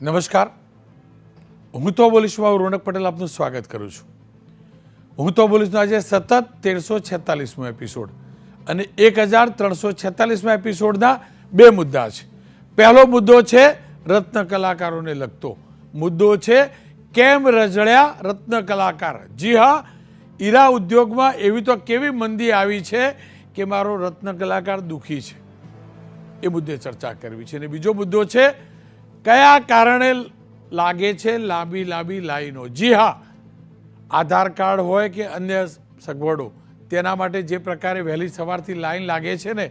નમસ્કાર, હું તો બોલીશમાં રોનક પટેલ આપનું સ્વાગત કરું છું. હું તો બોલીશનો આજે સતત 1346મો એપિસોડ અને 1346મા એપિસોડના બે મુદ્દા છે. પહેલો મુદ્દો છે રત્ન કલાકારોને લગતો મુદ્દો છે, કેમ રજળ્યા રત્ન કલાકાર. જી હા, હીરા ઉદ્યોગમાં એવી તો કેવી મંદી આવી છે કે મારો રત્ન કલાકાર દુઃખી છે, એ મુદ્દે ચર્ચા કરવી છે. અને બીજો મુદ્દો છે, કયા કારણે લાગે છે લાંબી લાઈનો. જી હા, આધાર કાર્ડ હોય કે અન્ય સગવડો, તેના માટે જે પ્રકારે વહેલી સવારથી લાઈન લાગે છે ને,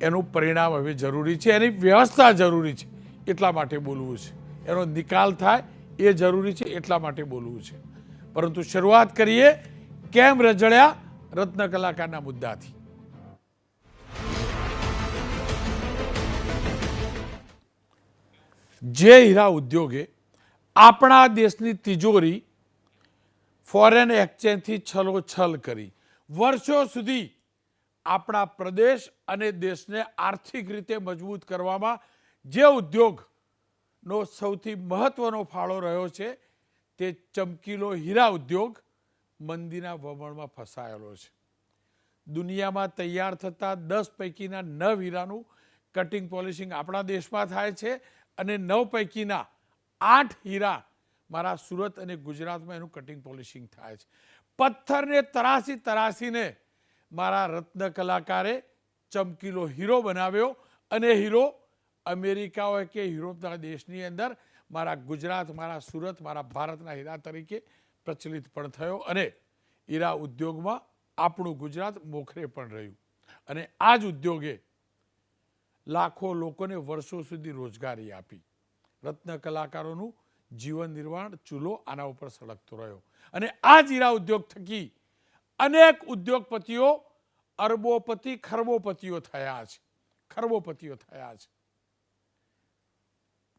એનું પરિણામ હવે જરૂરી છે, એની વ્યવસ્થા જરૂરી છે, એટલા માટે બોલવું છે. એનો નિકાલ થાય એ જરૂરી છે, એટલા માટે બોલવું છે. પરંતુ શરૂઆત કરીએ કેમ રજળ્યા રત્ન કલાકારના મુદ્દાથી. જે હીરા ઉદ્યોગે આપણા દેશની તિજોરી ફોરેન એક્સચેન્જથી છલોછલ કરી વર્ષો સુધી આપણા પ્રદેશ અને દેશને આર્થિક રીતે મજબૂત કરવામાં જે ઉદ્યોગનો સૌથી મહત્વનો ફાળો રહ્યો છે, તે ચમકીલો હીરા ઉદ્યોગ મંદીના વમળમાં ફસાયેલો છે. દુનિયામાં તૈયાર થતા 10 પૈકીના 9 હીરાનું કટિંગ પોલિશિંગ આપણા દેશમાં થાય છે અને 9 પૈકીના 8 હીરા મારા સુરત અને ગુજરાતમાં એનું કટિંગ પોલિશિંગ થાય છે. પથ્થરને તરાસીને મારા રત્ન કલાકારે ચમકીલો હીરો બનાવ્યો અને હીરો અમેરિકા હોય કે યુરોપના દેશની અંદર મારા ગુજરાત, મારા સુરત, મારા ભારતના હીરા તરીકે પ્રચલિત પણ થયો અને હીરા ઉદ્યોગમાં આપણું ગુજરાત મોખરે પણ રહ્યું. અને આ જ ઉદ્યોગે લાખો લોકોને વર્ષો સુધી રોજગારી આપી. રત્ન કલાકારોનું જીવન નિર્વાહ ચૂલો આના ઉપર સળગતો રહ્યો. અને આ જ હીરા ઉદ્યોગ થકી અનેક ઉદ્યોગપતિઓ અરબોપતિ ખરબોપતિઓ થયા છે.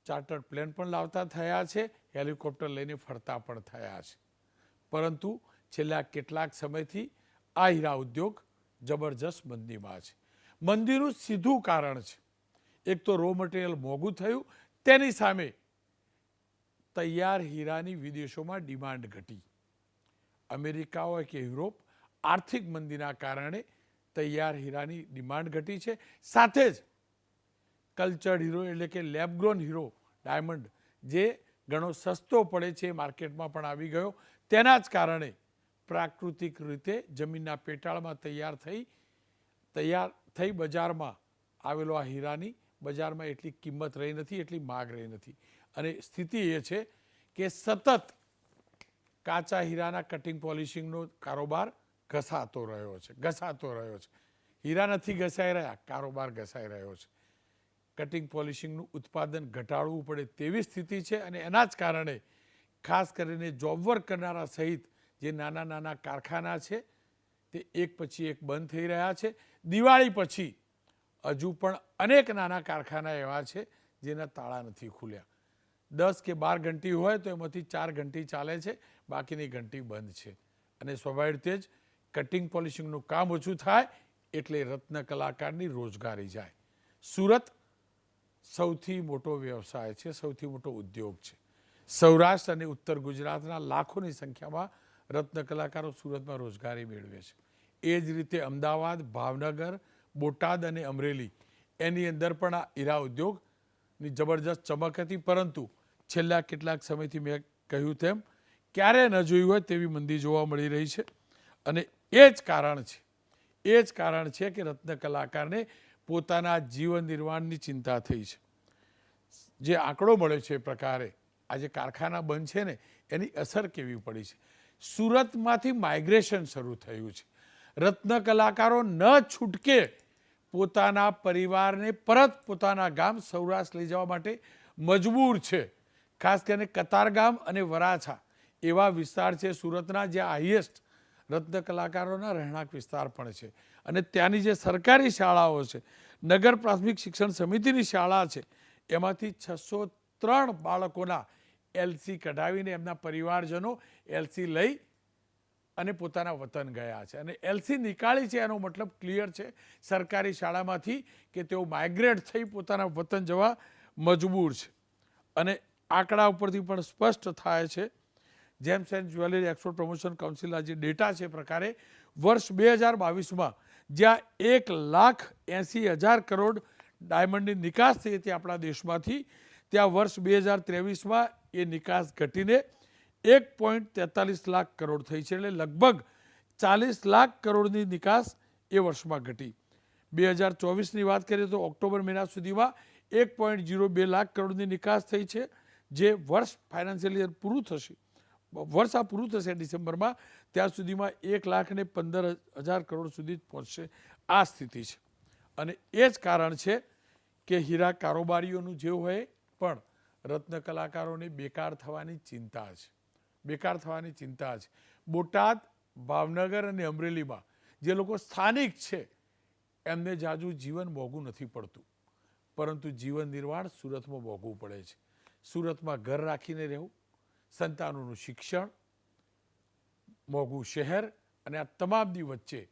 ચાર્ટર્ડ પ્લેન પણ લાવતા થયા છે, હેલિકોપ્ટર લઈને ફરતા પણ થયા છે. પરંતુ છેલ્લા કેટલાક સમયથી આ હીરા ઉદ્યોગ જબરજસ્ત મંદીમાં છે. મંદીનું સીધું કારણ છે, એક તો રો મટીરિયલ મોંઘું થયું, તેની સામે તૈયાર હીરાની વિદેશોમાં ડિમાન્ડ ઘટી. અમેરિકા હોય કે યુરોપ, આર્થિક મંદીના કારણે તૈયાર હીરાની ડિમાન્ડ ઘટી છે. સાથે જ કલ્ચર્ડ હીરો એટલે કે લેબગ્રોન હીરો ડાયમંડ, જે ઘણો સસ્તો પડે છે, માર્કેટમાં પણ આવી ગયો. તેના જ કારણે પ્રાકૃતિક રીતે જમીનના પેટાળમાં તૈયાર થઈ બજારમાં આવેલો આ હીરાની બજારમાં એટલી કિંમત રહી નથી, એટલી માગ રહી નથી. અને સ્થિતિ એ છે કે સતત કાચા હીરાના કટિંગ પોલિશિંગનો કારોબાર ઘસાતો રહ્યો છે. હીરા નથી ઘસાઈ રહ્યા, કારોબાર ઘસાઈ રહ્યો છે. કટિંગ પોલિશિંગનું ઉત્પાદન ઘટાડવું પડે તેવી સ્થિતિ છે. અને એના જ કારણે ખાસ કરીને જોબ વર્ક કરનારા સહિત જે નાના કારખાના છે, તે એક પછી એક બંધ થઈ રહ્યા છે. દિવાળી પછી હજુ પણ અનેક નાના કારખાના એવા છે જેના તાળા નથી ખુલ્યા. 10 કે 12 ઘંટી હોય તો એમાંથી 4 ઘંટી ચાલે છે, બાકીની ઘંટી બંધ છે. અને સ્વાભાવિક રીતે જ કટિંગ પોલિશિંગનું કામ ઓછું થાય એટલે રત્ન કલાકારની રોજગારી જાય. સુરત સૌથી મોટો વ્યવસાય છે, સૌથી મોટો ઉદ્યોગ છે. સૌરાષ્ટ્ર અને ઉત્તર ગુજરાતના લાખોની સંખ્યામાં રત્ન કલાકારો સુરતમાં રોજગારી મેળવે છે. એ જ રીતે અમદાવાદ, ભાવનગર, બોટાદ અને અમરેલી, એની અંદર પણ આ હીરા ઉદ્યોગની જબરજસ્ત ચમક હતી. પરંતુ છેલ્લા કેટલાક સમયથી મેં કહ્યું તેમ ક્યારે ન જોયું હોય તેવી મંદી જોવા મળી રહી છે. અને એ જ કારણ છે કે રત્ન કલાકારને પોતાના જીવન નિર્વાહની ચિંતા થઈ છે. જે આંકડો મળ્યો છે એ પ્રકારે આજે કારખાના બંધ છે ને, એની અસર કેવી પડી છે. સુરતમાંથી માઇગ્રેશન શરૂ થયું છે. રત્ન કલાકારો ન છૂટકે પોતાના પરિવારને પરત પોતાના ગામ સૌરાષ્ટ્ર લઈ જવા માટે મજબૂર છે. ખાસ કરીને કતારગામ અને વરાછા એવા વિસ્તાર છે સુરતના, જે હાઈએસ્ટ રત્ન કલાકારોના રહેણાંક વિસ્તાર પણ છે. અને ત્યાંની જે સરકારી શાળાઓ છે, નગર પ્રાથમિક શિક્ષણ સમિતિની શાળા છે, એમાંથી 603 બાળકોના એલસી કઢાવીને એમના પરિવારજનો એલસી લઈ અને પોતાના વતન ગયા છે. અને એલસી નીકાળી છે એનો મતલબ ક્લિયર છે સરકારી શાળામાંથી કે તેઓ માઇગ્રેટ થઈ પોતાના વતન જવા મજબૂર છે. અને આંકડા ઉપરથી પણ સ્પષ્ટ થાય છે. Gems and jewellery export promotion કાઉન્સિલના જે ડેટા છે પ્રકારે વર્ષ 2022માં જ્યાં 1,80,000 કરોડ ડાયમંડની નિકાસ થઈ હતી આપણા દેશમાંથી, ત્યાં વર્ષ 2023માં એ નિકાસ ઘટીને 1.43 લાખ કરોડ થઈ છે. એટલે લગભગ 40 લાખ કરોડની નિકાસ એ વર્ષમાં ઘટી. 2024ની વાત કરીએ તો ઓક્ટોબર મહિના સુધીમાં 1.02 લાખ કરોડની નિકાસ થઈ છે, જે વર્ષ ફાઇનાન્શિયલ યર પૂરું થશે, વર્ષ આ પૂરું થશે ડિસેમ્બરમાં, ત્યાં સુધીમાં 1,15,000 કરોડ સુધી પહોંચશે. આ સ્થિતિ છે. અને એ જ કારણ છે કે હીરા કારોબારીઓનું જે હોય પણ રત્ન કલાકારોને બેકાર થવાની ચિંતા છે. બેકાર થવાની ચિંતા છે. બોટાદ, ભાવનગર અને અમરેલીમાં જે લોકો સ્થાનિક છે એમને જાજુ જીવન મોંઘું નથી પડતું, પરંતુ જીવન નિર્વાહ સુરતમાં મોંઘું પડે છે. સુરતમાં ઘર રાખીને રહેવું, સંતાનોનું શિક્ષણ, મોંઘું શહેર અને આ તમામની વચ્ચે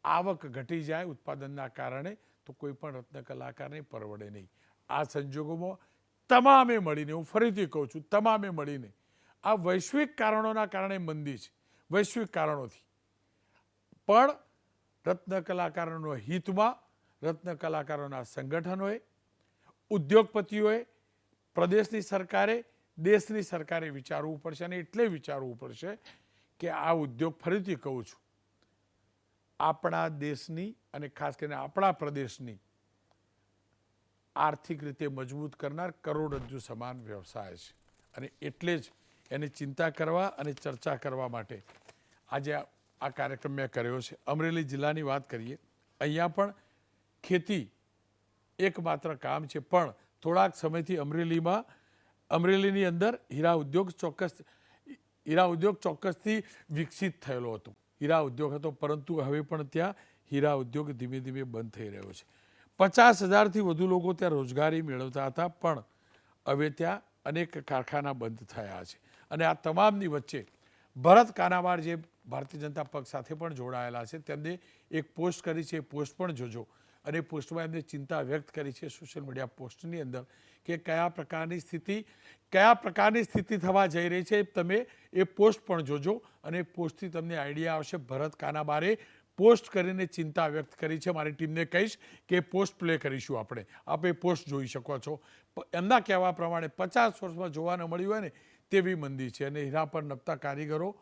આવક ઘટી જાય ઉત્પાદનના કારણે તો કોઈ પણ રત્ન કલાકારને પરવડે નહીં. આ સંજોગોમાં તમામે મળીને, હું ફરીથી કહું છું, તમામે મળીને આ વૈશ્વિક કારણોના કારણે મંદી છે, વૈશ્વિક કારણોથી, પણ રત્ન કલાકારોના હિતમાં રત્ન કલાકારોના સંગઠનોએ, ઉદ્યોગપતિઓએ, પ્રદેશની સરકારે, દેશની સરકારે વિચારવું પડશે. અને એટલે વિચારવું પડશે કે આ ઉદ્યોગ, ફરીથી કહું છું, આપણા દેશની અને ખાસ કરીને આપણા પ્રદેશની આર્થિક રીતે મજબૂત કરનાર કરોડરજ્જુ સમાન વ્યવસાય છે. અને એટલે જ એની ચિંતા કરવા અને ચર્ચા કરવા માટે આજે આ કાર્યક્રમ મેં કર્યો છે. અમરેલી જિલ્લાની વાત કરીએ, અહીંયા પણ ખેતી એકમાત્ર કામ છે, પણ થોડાક સમયથી અમરેલીની અંદર હીરા ઉદ્યોગ ચોક્કસથી વિકસિત થયેલો હતો. હીરા ઉદ્યોગ હતો, પરંતુ હવે પણ ત્યાં હીરા ઉદ્યોગ ધીમે ધીમે બંધ થઈ રહ્યો છે. 50,000થી વધુ લોકો ત્યાં રોજગારી મેળવતા હતા, પણ હવે ત્યાં અનેક કારખાના બંધ થયા છે. અને આ તમામની વચ્ચે ભરત કાનાબાર, જે ભારતીય જનતા પક્ષ સાથે પણ જોડાયેલા છે, તેમને એક પોસ્ટ કરી છે, એ પોસ્ટ પણ જોજો. અને પોસ્ટમાં એમને ચિંતા વ્યક્ત કરી છે સોશિયલ મીડિયા પોસ્ટની અંદર કે કયા પ્રકારની સ્થિતિ થવા જઈ રહી છે. તમે એ પોસ્ટ પણ જોજો અને પોસ્ટથી તમને આઈડિયા આવશે. ભરત કાનાબારે પોસ્ટ કરીને ચિંતા વ્યક્ત કરી છે. મારી ટીમને કહીશ કે પોસ્ટ પ્લે કરીશું આપણે, આપ એ પોસ્ટ જોઈ શકો છો. એમના કહેવા પ્રમાણે 50 વર્ષમાં જોવા ન મળી હોય ને તેવી મંદી છે. અને હીરા પર નપતા કારીગરો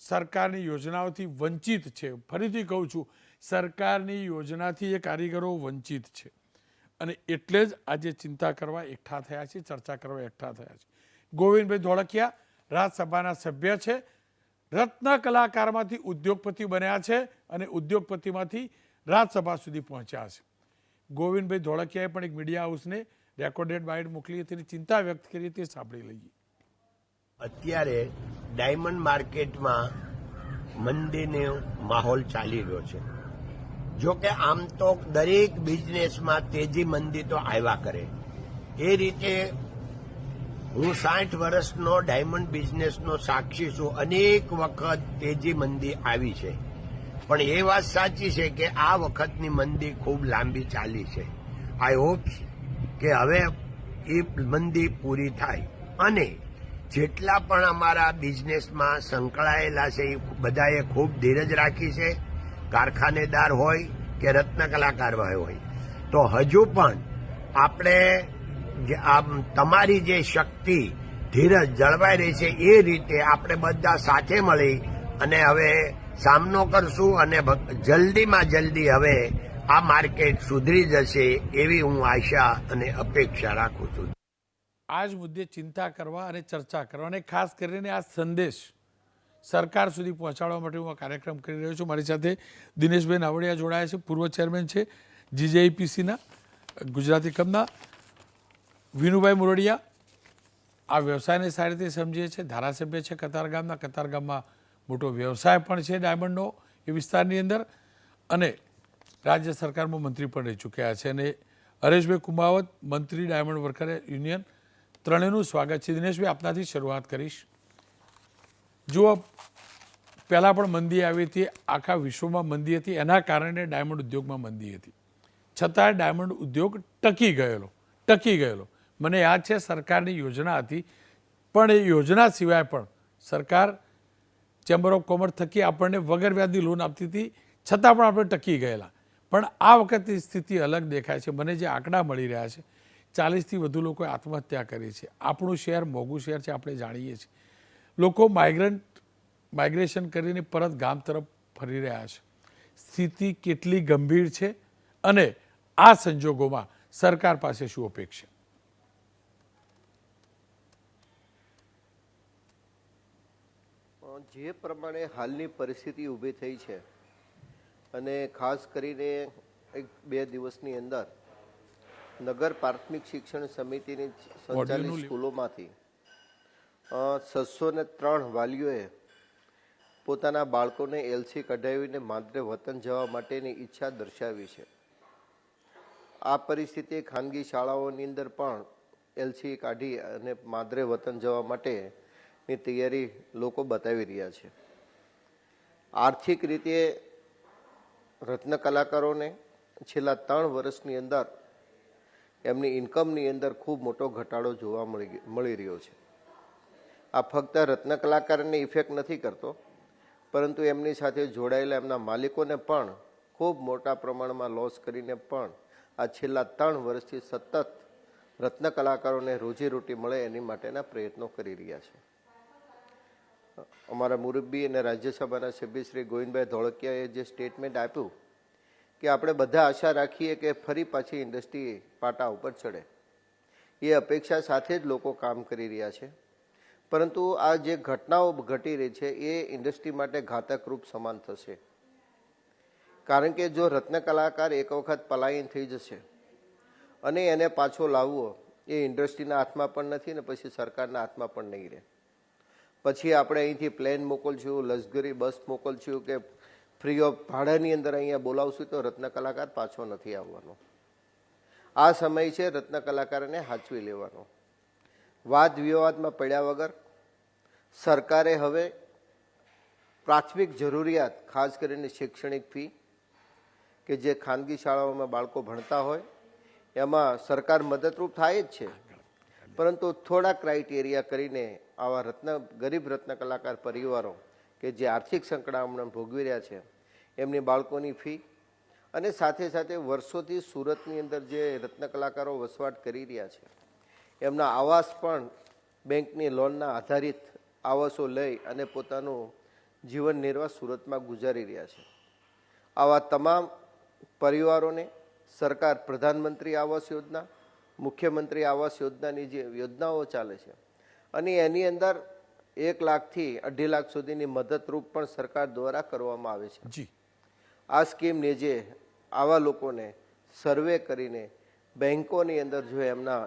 સરકારની યોજનાઓથી વંચિત છે. ફરીથી કહું છું, સરકારની યોજનાથી એ કારીગરો વંચિત છે. અને એટલે જ આજે ચિંતા કરવા એકઠા થયા છે, ચર્ચા કરવા એકઠા થયા છે. ગોવિંદભાઈ ધોળકિયા રાજ્યસભાના સભ્ય છે, રત્ન કલાકારમાંથી ઉદ્યોગપતિ બન્યા છે અને ઉદ્યોગપતિમાંથી રાજ્યસભા સુધી પહોંચ્યા છે. ગોવિંદભાઈ ધોળકિયાએ પણ એક મીડિયા હાઉસને રેકોર્ડેડ બાઇટ મોકલી હતી, ચિંતા વ્યક્ત કરી, તે સાંભળી લઈએ. અત્યારે ડાયમંડ માર્કેટમાં મંદીનો માહોલ ચાલી રહ્યો છે. જો કે આમ તો દરેક બિઝનેસમાં તેજી મંદી તો આવ્યા કરે. એ રીતે હું 60 વર્ષનો ડાયમંડ બિઝનેસનો સાક્ષી છું. અનેક વખત તેજી મંદી આવી છે, પણ એ વાત સાચી છે કે આ વખતની મંદી ખૂબ લાંબી ચાલી છે. આઈ હોપ કે હવે એ મંદી પૂરી થાય અને જેટલા પણ અમારા બિઝનેસમાં સંકળાયેલા છે એ બધાએ ખૂબ ધીરજ રાખી છે. કારખાનેદાર હોય કે રત્ન કલાકાર હોય, તો હજુ પણ આપણે તમારી જે શક્તિ, ધીરજ જળવાઈ રહી છે એ રીતે આપણે બધા સાથે મળી અને હવે સામનો કરશું અને જલ્દીમાં જલ્દી હવે આ માર્કેટ સુધરી જશે એવી હું આશા અને અપેક્ષા રાખું છું. આ જ મુદ્દે ચિંતા કરવા અને ચર્ચા કરવા અને ખાસ કરીને આ સંદેશ સરકાર સુધી પહોંચાડવા માટે હું આ કાર્યક્રમ કરી રહ્યો છું. મારી સાથે દિનેશભાઈ નાવડિયા જોડાયા છે, પૂર્વ ચેરમેન છે GJIPCના ગુજરાતી કમના. વિનુભાઈ મુરડિયા આ વ્યવસાયને સારી રીતે સમજે છે, ધારાસભ્ય છે કતારગામના. કતારગામમાં મોટો વ્યવસાય પણ છે ડાયમંડનો એ વિસ્તારની અંદર, અને રાજ્ય સરકારમાં મંત્રી પણ રહી ચૂક્યા છે. અને હરેશભાઈ કુમાવત, મંત્રી ડાયમંડ વર્કર યુનિયન. ત્રણેયનું સ્વાગત છે. દિનેશભાઈ, આપનાથી શરૂઆત કરીશ. જુઓ, પહેલાં પણ મંદી આવી હતી, આખા વિશ્વમાં મંદી હતી, એના કારણે ડાયમંડ ઉદ્યોગમાં મંદી હતી, છતાં ડાયમંડ ઉદ્યોગ ટકી ગયેલો. મને યાદ છે સરકારની યોજના હતી, પણ એ યોજના સિવાય પણ સરકાર ચેમ્બર ઓફ કોમર્સ થકી આપણને વગર વ્યાજની લોન આપતી હતી, છતાં પણ આપણે ટકી ગયેલા. પણ આ વખતની સ્થિતિ અલગ દેખાય છે. મને જે આંકડા મળી રહ્યા છે, 40થી વધુ લોકોએ આત્મહત્યા કરી છે. આપણું શહેર મોંઘું શહેર છે, આપણે જાણીએ છીએ. લોકો માઇગ્રેશન કરીને પરત ગામ તરફ ફરી રહ્યા છે. સ્થિતિ કેટલી ગંભીર છે અને આ સંજોગોમાં સરકાર પાસે શું અપેક્ષા? જે પ્રમાણે હાલની પરિસ્થિતિ ઊભી થઈ છે અને ખાસ કરીને 1-2 દિવસની અંદર નગર પ્રાથમિક શિક્ષણ સમિતિની સંચાલિત સ્કૂલોમાંથી 603 વાલીઓએ પોતાના બાળકોને એલસી કઢાવીને માદરે વતન જવા માટેની ઈચ્છા દર્શાવી છે. આ પરિસ્થિતિ ખાનગી શાળાઓની અંદર પણ એલસી કાઢી અને માદરે વતન જવા માટેની તૈયારી લોકો બતાવી રહ્યા છે. આર્થિક રીતે રત્ન કલાકારોને છેલ્લા 3 વર્ષની અંદર એમની ઇન્કમની અંદર ખૂબ મોટો ઘટાડો જોવા મળી રહ્યો છે. આ ફક્ત રત્ન કલાકારને ઇફેક્ટ નથી કરતો, પરંતુ એમની સાથે જોડાયેલા એમના માલિકોને પણ ખૂબ મોટા પ્રમાણમાં લોસ કરીને પણ આ છેલ્લા 3 વર્ષથી સતત રત્ન કલાકારોને રોજીરોટી મળે એની માટેના પ્રયત્નો કરી રહ્યા છે. અમારા મુરબ્બી અને રાજ્યસભાના સભ્ય શ્રી ગોવિંદભાઈ ધોળકિયાએ જે સ્ટેટમેન્ટ આપ્યું કે આપણે બધા આશા રાખીએ કે ફરી પાછી ઇન્ડસ્ટ્રી પાટા ઉપર ચડે, એ અપેક્ષા સાથે જ લોકો કામ કરી રહ્યા છે. પરંતુ આ જે ઘટનાઓ ઘટી રહી છે એ ઇન્ડસ્ટ્રી માટે ઘાતક રૂપ સમાન થશે. કારણ કે જો રત્ન કલાકાર એક વખત પલાયન થઈ જશે અને એને પાછો લાવવો એ ઇન્ડસ્ટ્રીના હાથમાં પણ નથી ને પછી સરકારના હાથમાં પણ નહીં રહે. પછી આપણે અહીંથી પ્લેન મોકલશું, લક્ઝરી બસ મોકલશું કે ફ્રી ઓફ ભાડાની અંદર અહીંયા બોલાવશું તો રત્ન કલાકાર પાછો નથી આવવાનો. આ સમય છે રત્ન કલાકારને હાચવી લેવાનો. વાદ વિવાદમાં પડ્યા વગર સરકારે હવે પ્રાથમિક જરૂરિયાત, ખાસ કરીને શૈક્ષણિક ફી કે જે ખાનગી શાળાઓમાં બાળકો ભણતા હોય એમાં સરકાર મદદરૂપ થાય જ છે, પરંતુ થોડા ક્રાઇટેરિયા કરીને આવા ગરીબ રત્ન કલાકાર પરિવારો કે જે આર્થિક સંકળામણ ભોગવી રહ્યા છે એમની બાળકોની ફી અને સાથે સાથે વર્ષોથી સુરતની અંદર જે રત્ન કલાકારો વસવાટ કરી રહ્યા છે એમના આવાસ પણ બેંકની લોનના આધારિત આવાસો લઈ અને પોતાનું જીવન નિર્વાહ સુરતમાં ગુજારી રહ્યા છે. આવા તમામ પરિવારોને સરકાર પ્રધાનમંત્રી આવાસ યોજના, મુખ્યમંત્રી આવાસ યોજનાની જે યોજનાઓ ચાલે છે અને એની અંદર 1 લાખથી 2.5 લાખ સુધીની મદદરૂપ પણ સરકાર દ્વારા કરવામાં આવે છે. આ સ્કીમને જે આવા લોકોને સર્વે કરીને બેંકોની અંદર જો એમના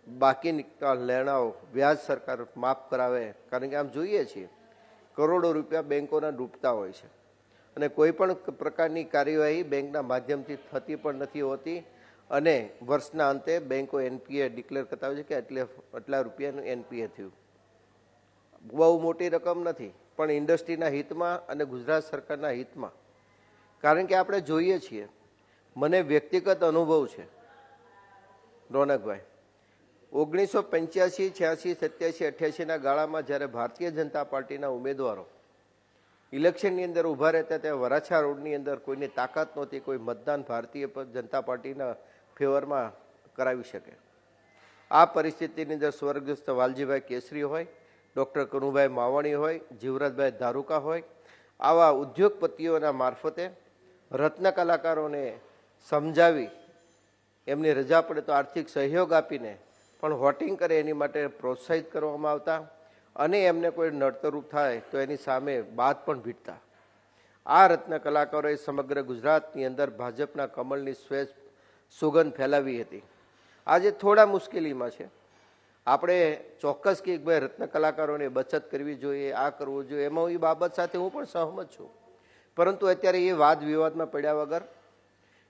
બાકી નીકળતા લેણાઓ વ્યાજ સરકાર માફ કરાવે, કારણ કે આમ જોઈએ છીએ કરોડો રૂપિયા બેંકોના ડૂબતા હોય છે અને કોઈ પણ પ્રકારની કાર્યવાહી બેંકના માધ્યમથી થતી પણ નથી હોતી અને વર્ષના અંતે બેંકો એનપીએ ડિક્લેર કરતા હોય છે કે આટલા રૂપિયાનું એનપીએ થયું. બહુ મોટી રકમ નથી, પણ ઇન્ડસ્ટ્રીના હિતમાં અને ગુજરાત સરકારના હિતમાં. કારણ કે આપણે જોઈએ છીએ, મને વ્યક્તિગત અનુભવ છે રોનકભાઈ, 1985, 86, 87, 88ના ગાળામાં જ્યારે ભારતીય જનતા પાર્ટીના ઉમેદવારો ઇલેક્શનની અંદર ઊભા રહેતા ત્યાં વરાછા રોડની અંદર કોઈની તાકાત નહોતી કોઈ મતદાન ભારતીય જનતા પાર્ટીના ફેવરમાં કરાવી શકે. આ પરિસ્થિતિની અંદર સ્વર્ગસ્થ વાલજીભાઈ કેસરી હોય, ડૉક્ટર કનુભાઈ માવાણી હોય, જીવરાજભાઈ ધારુકા હોય, આવા ઉદ્યોગપતિઓના મારફતે રત્ન કલાકારોને સમજાવી એમની રજા પડે તો આર્થિક સહયોગ આપીને પણ વોટિંગ કરે એની માટે પ્રોત્સાહિત કરવામાં આવતા અને એમને કોઈ નડતરૂપ થાય તો એની સામે બાદ પણ ભીટતા. આ રત્ન કલાકારોએ સમગ્ર ગુજરાતની અંદર ભાજપના કમળની શ્વેત સુગંધ ફેલાવી હતી. આજે થોડા મુશ્કેલીમાં છે. આપણે ચોક્કસ કે ભાઈ રત્ન કલાકારોને બચત કરવી જોઈએ, આ કરવું જોઈએ, એમાં એ બાબત સાથે હું પણ સહમત છું. પરંતુ અત્યારે એ વાદ વિવાદમાં પડ્યા વગર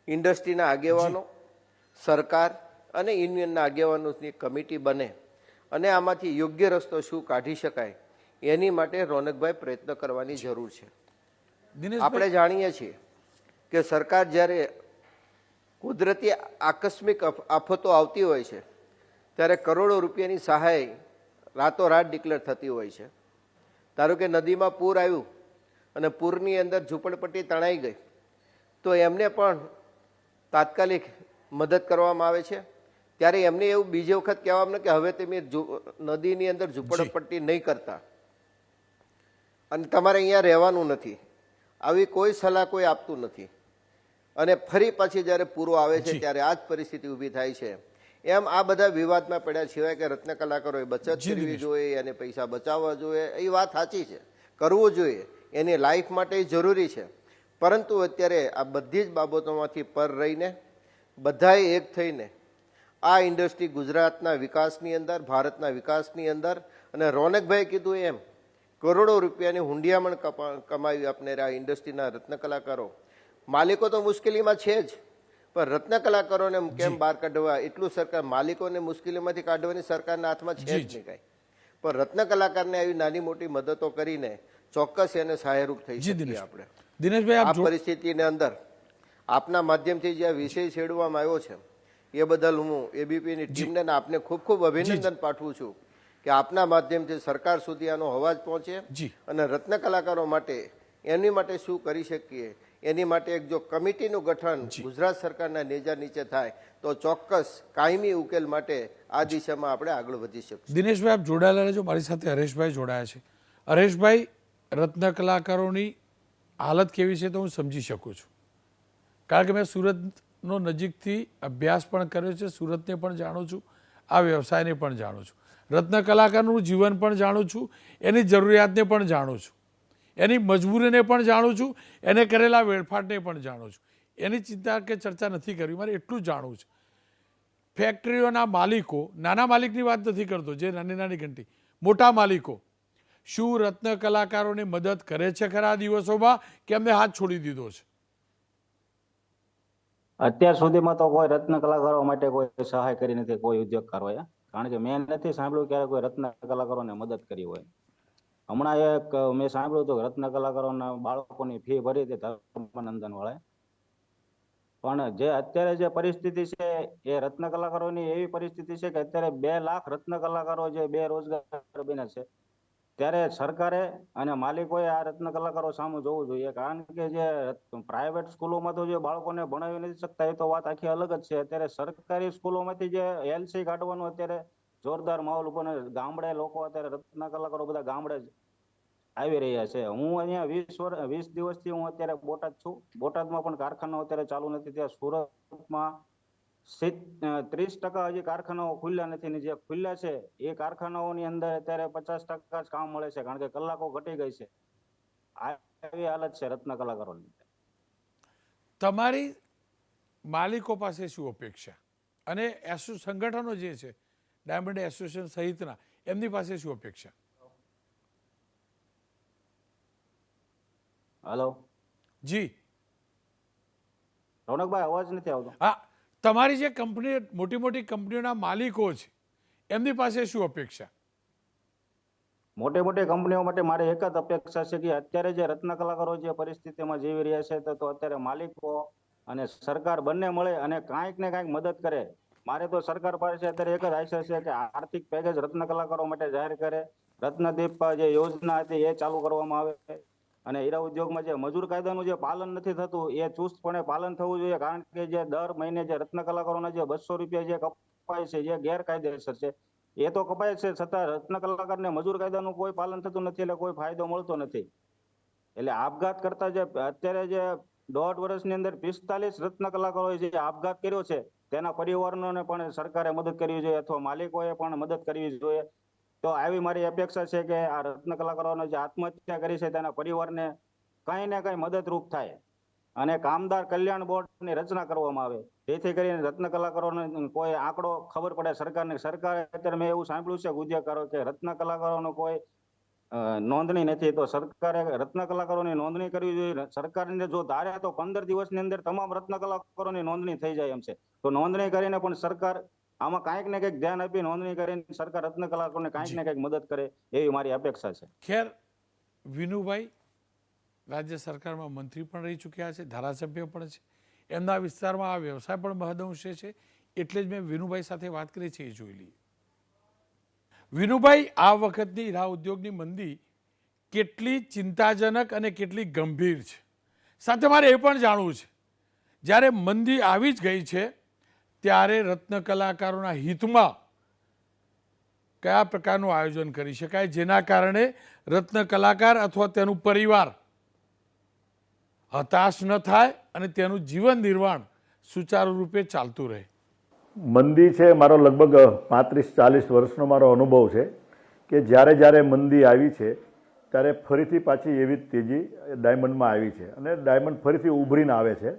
ઇન્ડસ્ટ્રીના આગેવાનો, સરકાર અને યુનિયનના આગેવાનોની કમિટી બને અને આમાંથી યોગ્ય રસ્તો શું કાઢી શકાય એની માટે રોનકભાઈ પ્રયત્ન કરવાની જરૂર છે. આપણે જાણીએ છીએ કે સરકાર જ્યારે કુદરતી આકસ્મિક આફતો આવતી હોય છે ત્યારે કરોડો રૂપિયાની સહાય રાતોરાત ડિક્લેર થતી હોય છે. ધારો કે નદીમાં પૂર આવ્યું અને પૂરની અંદર ઝૂંપડપટ્ટી તણાઈ ગઈ તો એમને પણ તાત્કાલિક મદદ કરવામાં આવે છે. ત્યારે એમને એવું બીજી વખત કહેવામાં કે હવે તમે નદીની અંદર ઝૂંપડપટ્ટી નહીં કરતા અને તમારે અહીંયા રહેવાનું નથી, આવી કોઈ સલાહ કોઈ આપતું નથી. અને ફરી પાછી જ્યારે પૂરો આવે છે ત્યારે આ જ પરિસ્થિતિ ઊભી થાય છે. એમ આ બધા વિવાદમાં પડ્યા સિવાય કે રત્ન કલાકારોએ બચત કરવી જોઈએ અને પૈસા બચાવવા જોઈએ, એ વાત સાચી છે, કરવું જોઈએ, એની લાઈફ માટે જરૂરી છે. પરંતુ અત્યારે આ બધી જ બાબતોમાંથી પર રહીને બધાએ એક થઈને આ ઇન્ડસ્ટ્રી ગુજરાતના વિકાસની અંદર, ભારતના વિકાસની અંદર, અને રોનકભાઈ કીધું એમ કરોડો રૂપિયાની હુંડિયામણ કમાવી આપનારા આ ઇન્ડસ્ટ્રીના રત્ન કલાકારો, માલિકો તો મુશ્કેલીમાં છે જ, પણ રત્ન કલાકારોને કેમ બહાર કાઢવા, એટલું સરકાર માલિકોને મુશ્કેલીમાંથી કાઢવાની સરકારના હાથમાં છે જ નહીં કાંઈ. પણ રત્ન કલાકારને આવી નાની મોટી મદદો કરીને ચોક્કસ એને સહાયરૂપ થઈ શકીએ આપણે. દિનેશભાઈ, આ પરિસ્થિતિની અંદર આપના માધ્યમથી જે વિષય છેડવામાં આવ્યો છે એ બદલ હું એબીપીની ટીમને આપને ખૂબ ખૂબ અભિનંદન પાઠવું છું કે આપના માધ્યમથી સરકાર સુધી આનો અવાજ પહોંચે અને રત્ન કલાકારો માટે એની માટે શું કરી શકીએ એની માટે એક જો કમિટીનું ગઠન ગુજરાત સરકારના નેજા નીચે થાય તો ચોક્કસ કાયમી ઉકેલ માટે આ દિશામાં આપણે આગળ વધી શકીશું. દિનેશભાઈ, આપ જોડાયેલા રહેજો. મારી સાથે હરેશભાઈ જોડાયા છે. હરેશભાઈ, રત્ન કલાકારોની હાલત કેવી છે તો હું સમજી શકું છું, કારણ કે મેં સુરતનો નજીકથી અભ્યાસ પણ કર્યો છે, સુરતને પણ જાણું છું, આ વ્યવસાયને પણ જાણું છું, રત્ન કલાકારનું જીવન પણ જાણું છું, એની જરૂરિયાતને પણ જાણું છું, એની મજબૂરીને પણ જાણું છું, એને કરેલા વેડફાટને પણ જાણું છું. એની ચિંતા કે ચર્ચા નથી કરવી, મારે એટલું જ જાણવું છે. ફેક્ટરીઓના માલિકો, નાના માલિકની વાત નથી કરતો, જે નાની નાની ઘંટી, મોટા માલિકો શું રત્ન કલાકારોને મદદ કરે છે ખરા દિવસોમાં કે અમને હાથ છોડી દીધો છે? અત્યાર સુધીમાં તો કોઈ રત્ન કલાકારો માટે કોઈ સહાય કરી નથી કોઈ ઉદ્યોગકારોએ, કારણ કે મેં નથી સાંભળ્યું ક્યારે કોઈ રત્ન કલાકારોને મદદ કરી હોય. હમણાં એક મેં સાંભળ્યું હતું રત્ન કલાકારોના બાળકોની ફી ભરી હતી ધર્માનંદન વાળાએ, પણ જે અત્યારે જે પરિસ્થિતિ છે એ રત્ન કલાકારોની એવી પરિસ્થિતિ છે કે અત્યારે 2 લાખ રત્ન કલાકારો જે બેરોજગાર બન્યા છે. ત્યારે સરકારે અને માલિકોએ આ રત્ન કલાકારો સામે જોવું જોઈએ, કારણ કે જે પ્રાઇવેટ સ્કૂલોમાં તો જે બાળકોને ભણાવી નથી શકતા એ તો વાત આખી અલગ જ છે. અત્યારે સરકારી સ્કૂલોમાંથી જે એલસી કાઢવાનું અત્યારે જોરદાર માહોલ ઉભો, ગામડે લોકો અત્યારે રત્ન કલાકારો બધા ગામડે જ આવી રહ્યા છે. હું અહીંયા 20 દિવસથી હું અત્યારે બોટાદ છું. બોટાદમાં પણ કારખાનાઓ અત્યારે ચાલુ નથી. ત્યાં સુરતમાં 30% હજી કારખાનાઓ ખુલ્યા નથી. જે ખુલ્યા છે એ કારખાનાઓની અંદર અત્યારે 50% જ કામ મળે છે, કારણ કે કલાકો ઘટી ગઈ છે. આવી હાલત છે રત્ન કલાકારોની. તમારી માલિકો પાસે શું અપેક્ષા અને સંગઠનો જે છે ડાયમંડ એસોસિએશન સહિતના, એમની પાસે શું અપેક્ષા? હેલો જી રોનકભાઈ, અવાજ નથી આવતો. હા, તમારી જે કંપની, મોટી મોટી કંપનીઓના માલિકો છે એમની પાસે શું અપેક્ષા? મોટી મોટી કંપનીઓ માટે મારી એક જ અપેક્ષા છે કે અત્યારે જે રત્ન કલાકારો જે પરિસ્થિતિમાં જીવી રહ્યા છે તો અત્યારે માલિકો અને સરકાર બંને મળે અને કાંઈક ને કાંઈક મદદ કરે. મારે તો સરકાર પાસે અત્યારે એક જ આશા છે કે આર્થિક પેકેજ રત્ન કલાકારો માટે જાહેર કરે, રત્નદીપ જે યોજના હતી એ ચાલુ કરવામાં આવે, અને હીરા ઉદ્યોગમાં જે મજૂર કાયદાનું જે પાલન નથી થતું એ ચુસ્તપણે પાલન થવું જોઈએ, કારણ કે જે દર મહિને જે રત્ન કલાકારોના જે 200 રૂપિયા જે કપાય છે જે ગેરકાયદેસર છે એ તો કપાય છે, છતાં રત્ન કલાકારને મજૂર કાયદાનું કોઈ પાલન થતું નથી એટલે કોઈ ફાયદો મળતો નથી. એટલે આપઘાત કરતા જે અત્યારે જે 1.5 વર્ષની અંદર 45 રત્ન કલાકારોએ જે આપઘાત કર્યો છે તેના પરિવારોને પણ સરકારે મદદ કરવી જોઈએ અથવા માલિકોએ પણ મદદ કરવી જોઈએ. તો આવી મારી અપેક્ષા છે કે આ રત્ન કલાકારોને જે આત્મહત્યા કરી છે તેના પરિવારને કઈ ને કઈ મદદરૂપ થાય અને કામદાર કલ્યાણ બોર્ડની રચના કરવામાં આવે, જેથી કરીને રત્ન કલાકારોને કોઈ આંકડો ખબર પડે સરકારને. સરકારે અત્યારે મેં એવું સાંભળ્યું છે ઉદ્યોગકારો કે રત્ન કલાકારોનો કોઈ નોંધણી નથી, તો સરકારે રત્ન કલાકારોની નોંધણી કરવી જોઈએ. સરકારને જો ધારે તો 15 દિવસની અંદર તમામ રત્ન કલાકારોની નોંધણી થઈ જાય એમ છે, તો નોંધણી કરીને પણ સરકાર આમાં કાંઈક ને કંઈક ધ્યાન આપી નોંધણી કરીને સરકાર રત્ન કલાકારોને કાંઈક ને કંઈક મદદ કરે એવી મારી અપેક્ષા છે. ખેર, વિનુભાઈ રાજ્ય સરકારમાં મંત્રી પણ રહી ચૂક્યા છે, ધારાસભ્ય પણ છે, એમના વિસ્તારમાં આ વ્યવસાય પણ મહદઅંશે છે, એટલે જ મેં વિનુભાઈ સાથે વાત કરી છે એ જોઈ લઈએ. વિનુભાઈ, આ વખતની હીરા ઉદ્યોગની મંદી કેટલી ચિંતાજનક અને કેટલી ગંભીર છે, સાથે મારે એ પણ જાણવું છે, જ્યારે મંદી આવી જ ગઈ છે ત્યારે રત્ન કલાકારોના હિતમાં કયા પ્રકારનું આયોજન કરી શકાય જેના કારણે રત્ન કલાકાર અથવા તેનું પરિવાર હતાશ ન થાય અને તેનું જીવન નિર્વાહ સુચારુ રૂપે ચાલતું રહે? મંદી છે, મારો લગભગ 35-40 વર્ષનો મારો અનુભવ છે કે જ્યારે મંદી આવી છે ત્યારે ફરીથી પાછી એવી જ તેજી ડાયમંડમાં આવી છે અને ડાયમંડ ફરીથી ઉભરીને આવે છે.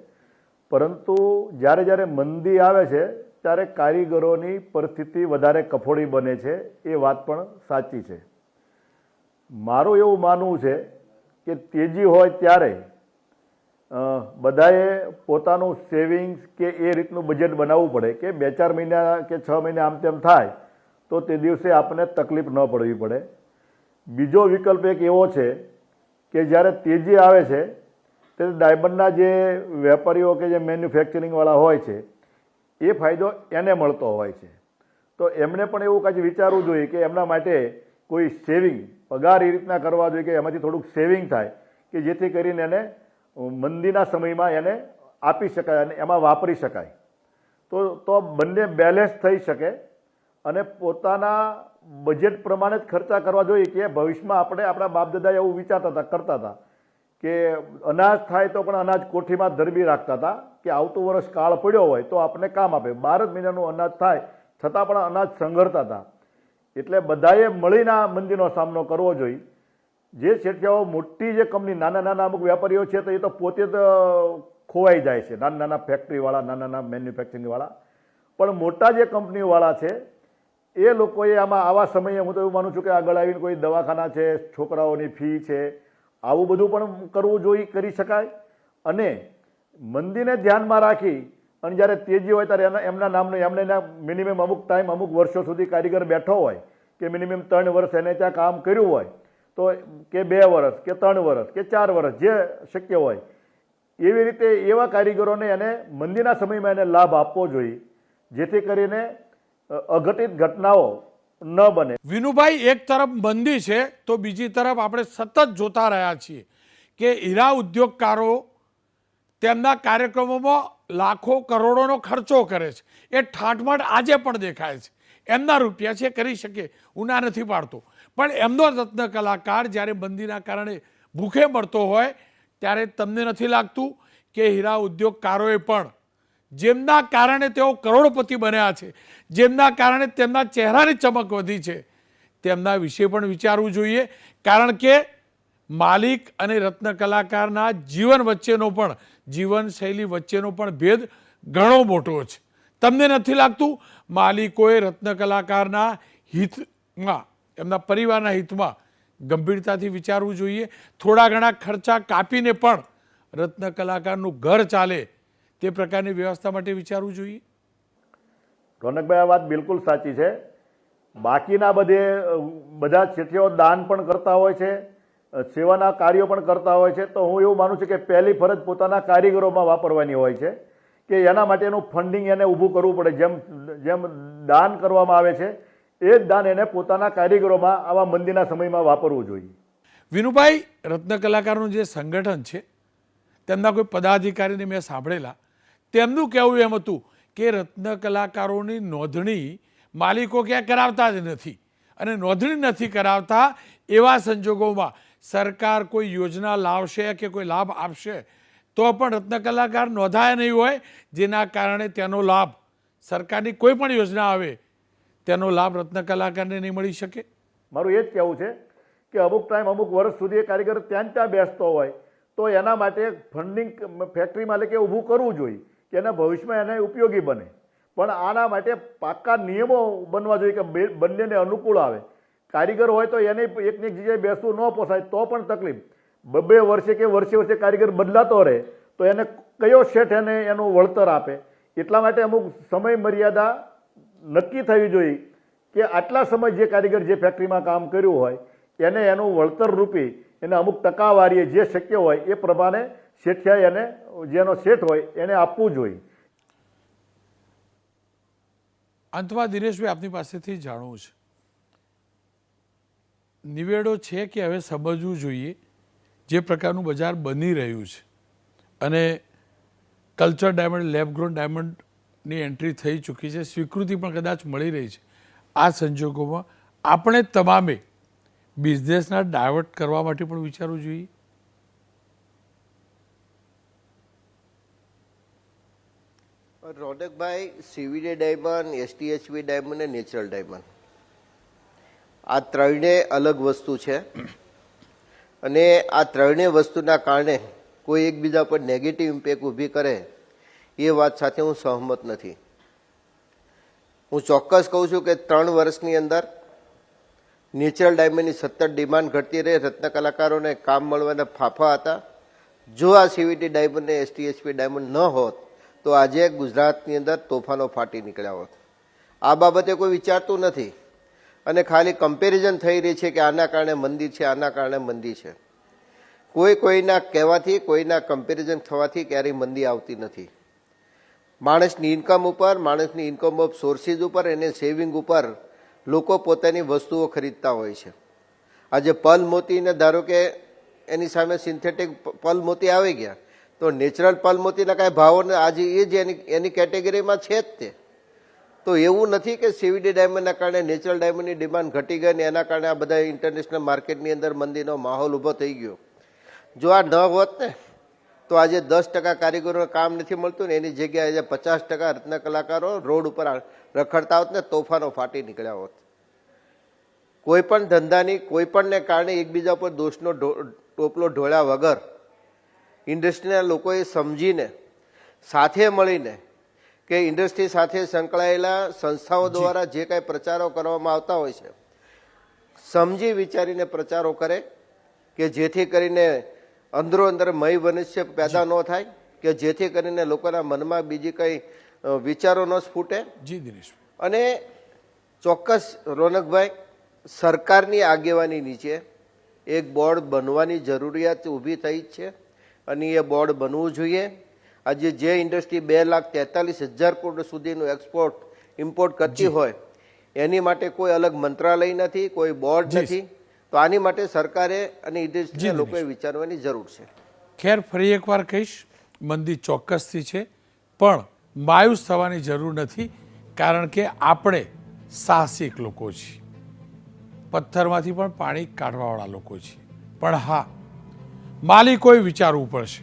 પરંતુ જ્યારે મંદી આવે છે ત્યારે કારીગરોની પરિસ્થિતિ વધારે કફોડી બને છે, એ વાત પણ સાચી છે. મારું એવું માનવું છે કે તેજી હોય ત્યારે બધાએ પોતાનું સેવિંગ્સ કે એ રીતનું બજેટ બનાવવું પડે કે 2-4 મહિના કે 6 મહિના આમ તેમ થાય તો તે દિવસે આપણને તકલીફ ન પડવી પડે. બીજો વિકલ્પ એક એવો છે કે જ્યારે તેજી આવે છે તે ડાયમંડના જે વેપારીઓ કે જે મેન્યુફેક્ચરિંગવાળા હોય છે એ ફાયદો એને મળતો હોય છે. તો એમણે પણ એવું કાંઈ વિચારવું જોઈએ કે એમના માટે કોઈ સેવિંગ પગાર એ રીતના કરવા જોઈએ કે એમાંથી થોડુંક સેવિંગ થાય કે જેથી કરીને એને મંદીના સમયમાં એને આપી શકાય અને એમાં વાપરી શકાય. તો બંને બેલેન્સ થઈ શકે અને પોતાના બજેટ પ્રમાણે જ ખર્ચા કરવા જોઈએ કે ભવિષ્યમાં આપણે આપણા બાપ દાદા એવું વિચારતા કરતા હતા કે અનાજ થાય તો પણ અનાજ કોઠીમાં ધરબી રાખતા હતા કે આવતું વર્ષ કાળ પડ્યો હોય તો આપણને કામ આપે. 12 મહિનાનું અનાજ થાય છતાં પણ અનાજ સંઘરતા હતા. એટલે બધાએ મળીને આ મંદીનો સામનો કરવો જોઈએ. જે શેઠિયાઓ મોટી જે કંપની નાના અમુક વેપારીઓ છે તો એ તો પોતે જ ખોવાઈ જાય છે, નાના ફેક્ટરીવાળા, નાના મેન્યુફેક્ચરિંગવાળા. પણ મોટા જે કંપનીવાળા છે એ લોકોએ આવા સમયે હું તો એવું માનું છું કે આગળ આવીને કોઈ દવાખાના છે, છોકરાઓની ફી છે, આવું બધું પણ કરવું જોઈએ, કરી શકાય. અને મંદીને ધ્યાનમાં રાખી અને જ્યારે તેજી હોય ત્યારે એમના નામનું એમને મિનિમમ અમુક ટાઈમ અમુક વર્ષો સુધી કારીગર બેઠો હોય કે મિનિમમ 3 વર્ષ એને ત્યાં કામ કર્યું હોય તો કે 2 વર્ષ કે 3 વર્ષ કે 4 વર્ષ જે શક્ય હોય એવી રીતે એવા કારીગરોને એને મંદીના સમયમાં એને લાભ આપવો જોઈએ જેથી કરીને અઘટિત ઘટનાઓ ન બને. વિનુભાઈ, એક તરફ મંદી છે તો બીજી તરફ આપણે સતત જોતા રહ્યા છીએ કે હીરા ઉદ્યોગકારો તેમના કાર્યક્રમોમાં લાખો કરોડોનો ખર્ચો કરે છે. એ ઠાઠમાઠ આજે પણ દેખાય છે. એમના રૂપિયા છે, કરી શકે, હું ના નથી પાડતો, પણ એમનો રત્ન કલાકાર જ્યારે મંદીના કારણે ભૂખે મળતો હોય ત્યારે તમને નથી લાગતું કે હીરા ઉદ્યોગકારોએ પણ જેમના કારણે તેઓ કરોડપતિ બન્યા છે, જેમના કારણે તેમના ચહેરાની ચમક વધી છે, તેમના વિશે પણ વિચારવું જોઈએ? કારણ કે માલિક અને રત્ન કલાકારના જીવન વચ્ચેનો પણ જીવનશૈલી વચ્ચેનો પણ ભેદ ઘણો મોટો છે. તમને નથી લાગતું માલિકોએ રત્ન કલાકારના હિતમાં, એમના પરિવારના હિતમાં ગંભીરતાથી વિચારવું જોઈએ? થોડા ઘણા ખર્ચા કાપીને પણ રત્ન કલાકારનું ઘર ચાલે તે પ્રકારની વ્યવસ્થા માટે વિચારવું જોઈએ? રોનકભાઈ, આ વાત બિલકુલ સાચી છે. બાકીના બધા શેઠિયાઓ દાન પણ કરતા હોય છે, સેવાના કાર્યો પણ કરતા હોય છે. તો હું એવું માનું છું કે પહેલી ફરજ પોતાના કારીગરોમાં વાપરવાની હોય છે કે એના માટેનું ફંડિંગ એને ઊભું કરવું પડે. જેમ દાન કરવામાં આવે છે એ જ દાન એને પોતાના કારીગરોમાં આવા મંદીના સમયમાં વાપરવું જોઈએ. વિનુભાઈ, રત્ન કલાકારનું જે સંગઠન છે તેમના કોઈ પદાધિકારીને મેં સાંભળેલા, તેમનું કહેવું એમ હતું કે રત્ન કલાકારોની નોંધણી માલિકો ક્યાં કરાવતા જ નથી અને નોંધણી નથી કરાવતા એવા સંજોગોમાં સરકાર કોઈ યોજના લાવશે કે કોઈ લાભ આપશે તો પણ રત્ન કલાકાર નોંધાયા નહીં હોય, જેના કારણે તેનો લાભ સરકારની કોઈ પણ યોજના આવે તેનો લાભ રત્ન કલાકારને નહીં મળી શકે. મારું એ જ કહેવું છે કે અમુક ટાઈમ અમુક વર્ષ સુધી એ કારીગર ત્યાં બેસતો હોય તો એના માટે ફંડિંગ ફેક્ટરી માલિકે ઊભું કરવું જોઈએ કે એના ભવિષ્યમાં એને ઉપયોગી બને. પણ આના માટે પાક્કા નિયમો બનવા જોઈએ કે બંનેને અનુકૂળ આવે. કારીગર હોય તો એને એકની એક જગ્યાએ બેસવું ન પોસાય તો પણ તકલીફ. 2 વર્ષે કે વર્ષે કારીગર બદલાતો રહે તો એને કયો શેઠ એને એનું વળતર આપે? એટલા માટે અમુક સમય મર્યાદા નક્કી થવી જોઈએ કે આટલા સમય જે કારીગર જે ફેક્ટરીમાં કામ કર્યું હોય એને એનું વળતર રૂપી એને અમુક ટકાવારીએ જે શક્ય હોય એ પ્રમાણે શેઠિયાએ એને જેનો શેઠ હોય એને આપવું જોઈએ. અંતમાં દિનેશભાઈ, આપની પાસેથી જાણવું છે નિવેડો છે કે હવે સમજવું જોઈએ જે પ્રકારનું બજાર બની રહ્યું છે અને કલ્ચર ડાયમંડ, લેબ ગ્રોન ડાયમંડની એન્ટ્રી થઈ ચૂકી છે, સ્વીકૃતિ પણ કદાચ મળી રહી છે. આ સંજોગોમાં આપણે તમામે બિઝનેસના ડાયવર્ટ કરવા માટે પણ વિચારવું જોઈએ. રોનકભાઈ, સીવીડી ડાયમંડ, એસટીએચવી ડાયમંડ અને નેચરલ ડાયમંડ આ ત્રણેય અલગ વસ્તુ છે અને આ ત્રણેય વસ્તુના કારણે કોઈ એકબીજા પર નેગેટિવ ઇમ્પેક્ટ ઊભી કરે એ વાત સાથે હું સહમત નથી. હું ચોક્કસ કહું છું કે 3 વર્ષની અંદર નેચરલ ડાયમંડની સતત ડિમાન્ડ ઘટતી રહે, રત્ન કલાકારોને કામ મળવાના ફાફા હતા. જો આ સીવીડી ડાયમંડ ને એસટીએચપી ડાયમંડ ન હોત તો આજે ગુજરાતની અંદર તોફાનો ફાટી નીકળ્યા હોત. આ બાબતે કોઈ વિચારતું નથી અને ખાલી કમ્પેરિઝન થઈ રહી છે કે આના કારણે મંદી છે, આના કારણે મંદી છે. કોઈના કહેવાથી, કોઈના કમ્પેરિઝન થવાથી ક્યારેય મંદી આવતી નથી. માણસની ઇન્કમ ઉપર, માણસની ઇન્કમ ઓફ સોર્સિસ ઉપર અને સેવિંગ ઉપર લોકો પોતાની વસ્તુઓ ખરીદતા હોય છે. આજે પલ મોતીને ધારો કે એની સામે સિન્થેટિક પલ મોતી આવી ગયા તો નેચરલ પલ મોતીના કાંઈ ભાવો આજે એ જ એની કેટેગરીમાં છે જ તે. તો એવું નથી કે સીવીડી ડાયમંડના કારણે નેચરલ ડાયમંડની ડિમાન્ડ ઘટી ગઈ ને એના કારણે આ બધા ઇન્ટરનેશનલ માર્કેટની અંદર મંદીનો માહોલ ઊભો થઈ ગયો. જો આ ન હોત ને તો આજે 10% કારીગરોને કામ નથી મળતું ને એની જગ્યાએ આજે 50% રત્ન કલાકારો રોડ ઉપર રખડતા હોત ને તોફાનો ફાટી નીકળ્યા હોત. કોઈ પણ ધંધાની કોઈ પણને કારણે એકબીજા પર દોષનો ટોપલો ઢોળ્યા વગર ઇન્ડસ્ટ્રીના લોકોએ સમજીને સાથે મળીને કે ઇન્ડસ્ટ્રી સાથે સંકળાયેલા સંસ્થાઓ દ્વારા જે કાંઈ પ્રચારો કરવામાં આવતા હોય છે સમજી વિચારીને પ્રચારો કરે કે જેથી કરીને અંદરો અંદર મય વનિષ્ય પેદા ન થાય, કે જેથી કરીને લોકોના મનમાં બીજી કંઈ વિચારો ન સ્ફૂટે. જી દિનેશ. અને ચોક્કસ રોનકભાઈ, સરકારની આગેવાની નીચે એક બોર્ડ બનવાની જરૂરિયાત ઊભી થઈ જ છે અને એ બોર્ડ બનવું જોઈએ. આજે જે ઇન્ડસ્ટ્રી 2,43,000 કરોડ સુધીનું એક્સપોર્ટ ઇમ્પોર્ટ કરતી હોય એની માટે કોઈ અલગ મંત્રાલય નથી, કોઈ બોર્ડ નથી. તો આની માટે સરકારે અને ઇન્ડસ્ટ્રીના લોકોએ વિચારવાની જરૂર છે. ખેર, ફરી એકવાર કહીશ, મંદી ચોક્કસથી છે પણ માયુસ થવાની જરૂર નથી, કારણ કે આપણે સાહસિક લોકો છીએ, પથ્થરમાંથી પણ પાણી કાઢવાવાળા લોકો છીએ. પણ હા, માલિકોએ વિચારવું પડશે.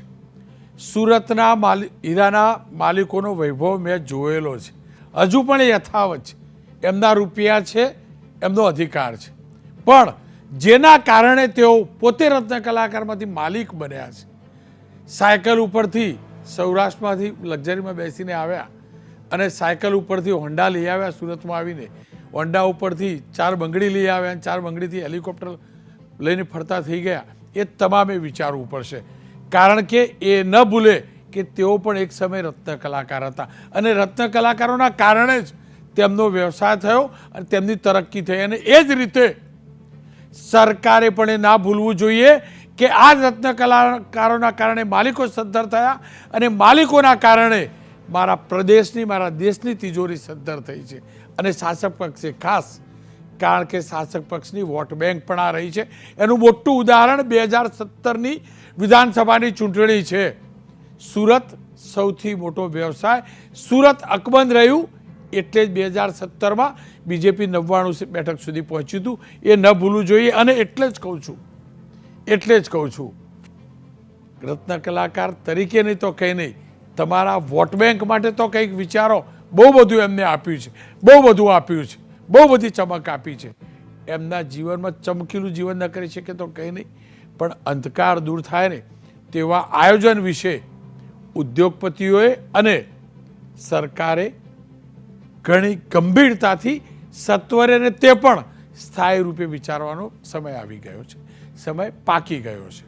સુરતના હીરાના માલિકોનો વૈભવ મેં જોયેલો છે, હજુ પણ યથાવત છે. એમના રૂપિયા છે, એમનો અધિકાર છે, પણ જેના કારણે તેઓ પોતે રત્ન કલાકારમાંથી માલિક બન્યા છે. સાયકલ ઉપરથી સૌરાષ્ટ્રમાંથી લક્ઝરીમાં બેસીને આવ્યા અને સાયકલ ઉપરથી હોન્ડા લઈ આવ્યા, સુરતમાં આવીને હોન્ડા ઉપરથી 4 બંગડી લઈ આવ્યા અને 4 બંગડીથી હેલિકોપ્ટર લઈને ફરતા થઈ ગયા. એ તમામે વિચારવું પડશે, કારણ કે એ ન ભૂલે કે તેઓ પણ એક સમય રત્ન કલાકાર હતા અને રત્ન કલાકારોના કારણે જ તેમનો વ્યવસાય થયો અને તેમની તરક્કી થઈ. અને એ જ રીતે સરકારે પણ એ ના ભૂલવું જોઈએ કે આ રત્ન કલાકારોના કારણે માલિકો સદ્ધર થયા અને માલિકોના કારણે મારા પ્રદેશની, મારા દેશની તિજોરી સદ્ધર થઈ છે. અને શાસક પક્ષે ખાસ, કારણ કે શાસક પક્ષની વોટ બેંક પણ આ રહી છે. એનું મોટું ઉદાહરણ 2017ની વિધાનસભાની ચૂંટણી છે. સુરત સૌથી મોટો વ્યવસાય, સુરત અકબંધ રહ્યું એટલે જ 2017માં બીજેપી 99 બેઠક સુધી પહોંચ્યું હતું. એ ન ભૂલવું જોઈએ. અને એટલે જ કહું છું રત્ન કલાકાર તરીકે નહીં તો કંઈ નહીં, તમારા વોટ બેંક માટે તો કંઈક વિચારો. બહુ બધું એમને આપ્યું છે, બહુ બધું આપ્યું છે, બહુ બધી ચમક આપી છે. એમના જીવનમાં ચમકીલું જીવન ન કરી શકે તો કંઈ નહીં, પણ અંધકાર દૂર થાય ને તેવા આયોજન વિશે ઉદ્યોગપતિઓએ અને સરકારે ઘણી ગંભીરતાથી સત્વરે અને તે પણ સ્થાયી રૂપે વિચારવાનો સમય આવી ગયો છે, સમય પાકી ગયો છે.